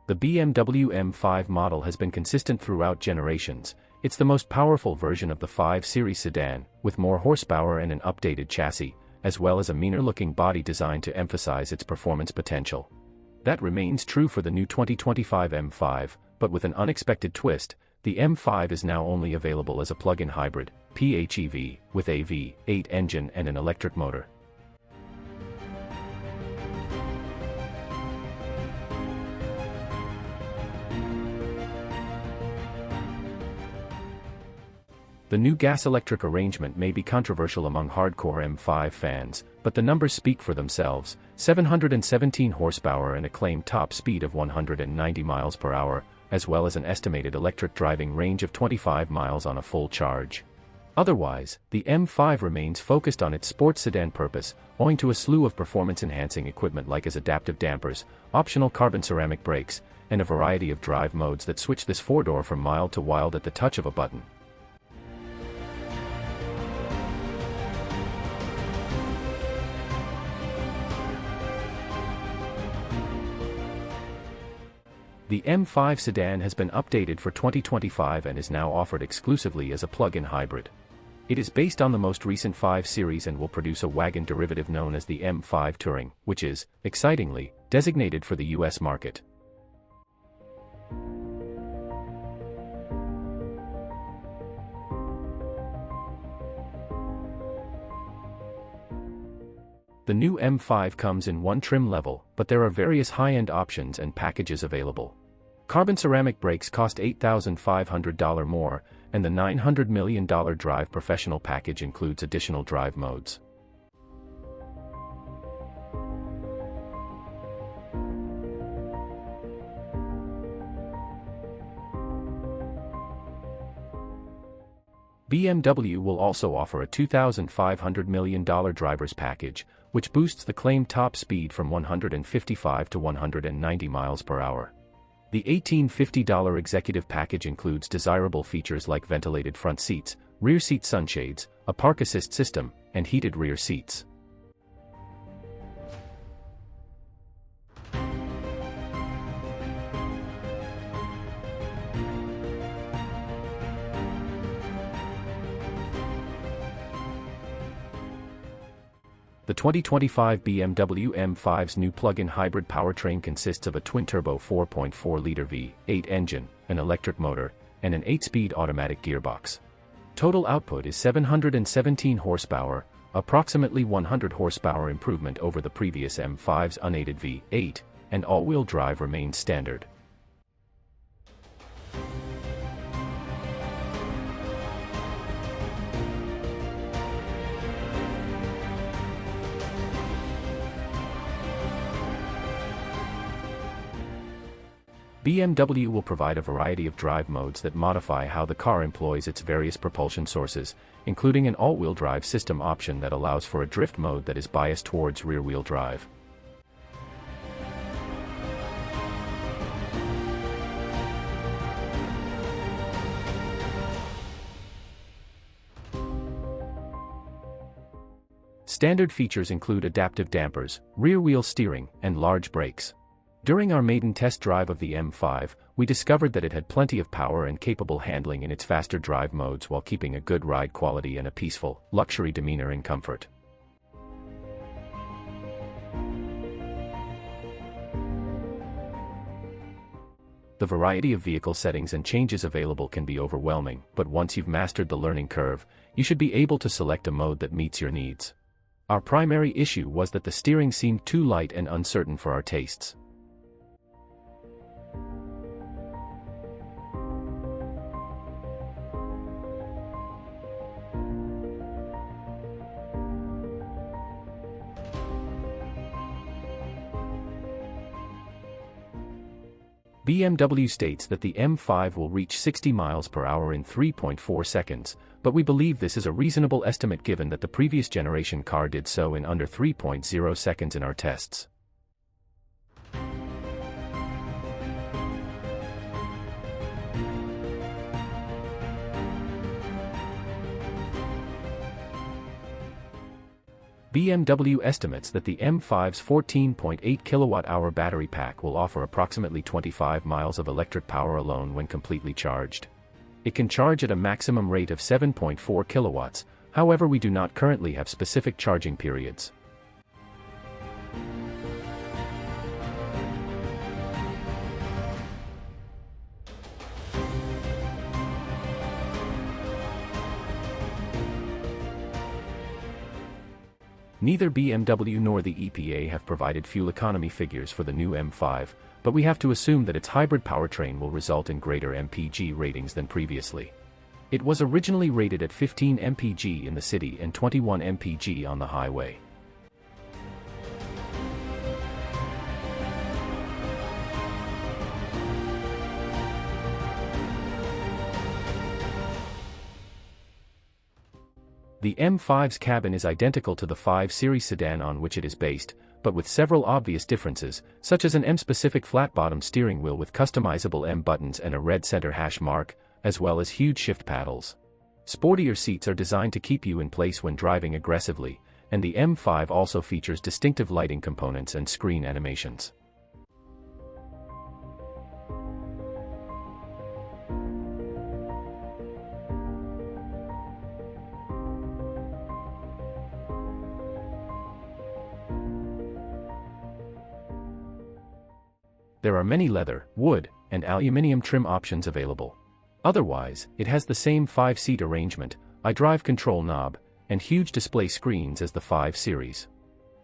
The BMW M5 model has been consistent throughout generations. It's the most powerful version of the 5 Series sedan, with more horsepower and an updated chassis, as well as a meaner-looking body designed to emphasize its performance potential. That remains true for the new 2025 M5, but with an unexpected twist, the M5 is now only available as a plug-in hybrid, PHEV, with a V8 engine and an electric motor. The new gas-electric arrangement may be controversial among hardcore M5 fans, but the numbers speak for themselves: 717 horsepower and a claimed top speed of 190 miles per hour, as well as an estimated electric driving range of 25 miles on a full charge. Otherwise, the M5 remains focused on its sports sedan purpose, owing to a slew of performance-enhancing equipment like as adaptive dampers, optional carbon ceramic brakes, and a variety of drive modes that switch this four-door from mild to wild at the touch of a button. The M5 sedan has been updated for 2025 and is now offered exclusively as a plug-in hybrid. It is based on the most recent 5 Series and will produce a wagon derivative known as the M5 Touring, which is, excitingly, designated for the US market. The new M5 comes in one trim level, but there are various high-end options and packages available. Carbon ceramic brakes cost $8,500 more, and the $900 million Drive Professional package includes additional drive modes. BMW will also offer a $2,500 million driver's package, which boosts the claimed top speed from 155 to 190 miles per hour. The $1,850 executive package includes desirable features like ventilated front seats, rear seat sunshades, a park assist system, and heated rear seats. The 2025 BMW M5's new plug-in hybrid powertrain consists of a twin-turbo 4.4-liter V8 engine, an electric motor, and an 8-speed automatic gearbox. Total output is 717 horsepower, approximately 100 horsepower improvement over the previous M5's unaided V8, and all-wheel drive remains standard. BMW will provide a variety of drive modes that modify how the car employs its various propulsion sources, including an all-wheel drive system option that allows for a drift mode that is biased towards rear-wheel drive. Standard features include adaptive dampers, rear-wheel steering, and large brakes. During our maiden test drive of the M5, we discovered that it had plenty of power and capable handling in its faster drive modes while keeping a good ride quality and a peaceful, luxury demeanor in comfort. The variety of vehicle settings and changes available can be overwhelming, but once you've mastered the learning curve, you should be able to select a mode that meets your needs. Our primary issue was that the steering seemed too light and uncertain for our tastes. BMW states that the M5 will reach 60 miles per hour in 3.4 seconds, but we believe this is a reasonable estimate given that the previous generation car did so in under 3.0 seconds in our tests. BMW estimates that the M5's 14.8 kWh battery pack will offer approximately 25 miles of electric power alone when completely charged. It can charge at a maximum rate of 7.4 kilowatts, however we do not currently have specific charging periods. Neither BMW nor the EPA have provided fuel economy figures for the new M5, but we have to assume that its hybrid powertrain will result in greater MPG ratings than previously. It was originally rated at 15 mpg in the city and 21 mpg on the highway. The M5's cabin is identical to the 5 Series sedan on which it is based, but with several obvious differences, such as an M-specific flat-bottom steering wheel with customizable M buttons and a red center hash mark, as well as huge shift paddles. Sportier seats are designed to keep you in place when driving aggressively, and the M5 also features distinctive lighting components and screen animations. There are many leather, wood, and aluminum trim options available. Otherwise, it has the same 5-seat arrangement, iDrive control knob, and huge display screens as the 5 Series.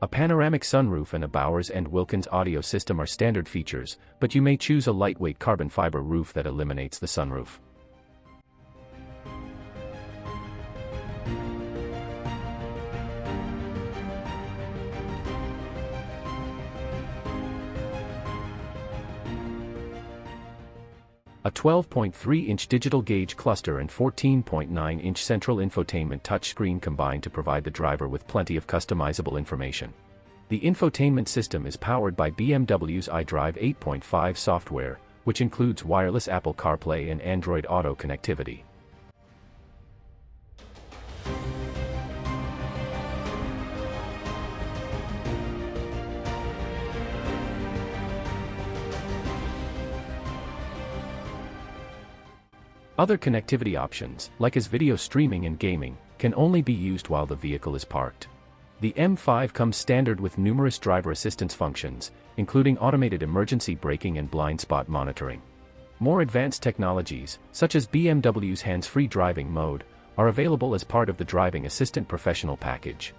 A panoramic sunroof and a Bowers & Wilkins audio system are standard features, but you may choose a lightweight carbon fiber roof that eliminates the sunroof. A 12.3-inch digital gauge cluster and 14.9-inch central infotainment touchscreen combine to provide the driver with plenty of customizable information. The infotainment system is powered by BMW's iDrive 8.5 software, which includes wireless Apple CarPlay and Android Auto connectivity. Other connectivity options, like as video streaming and gaming, can only be used while the vehicle is parked. The M5 comes standard with numerous driver assistance functions, including automated emergency braking and blind spot monitoring. More advanced technologies, such as BMW's hands-free driving mode, are available as part of the Driving Assistant Professional package.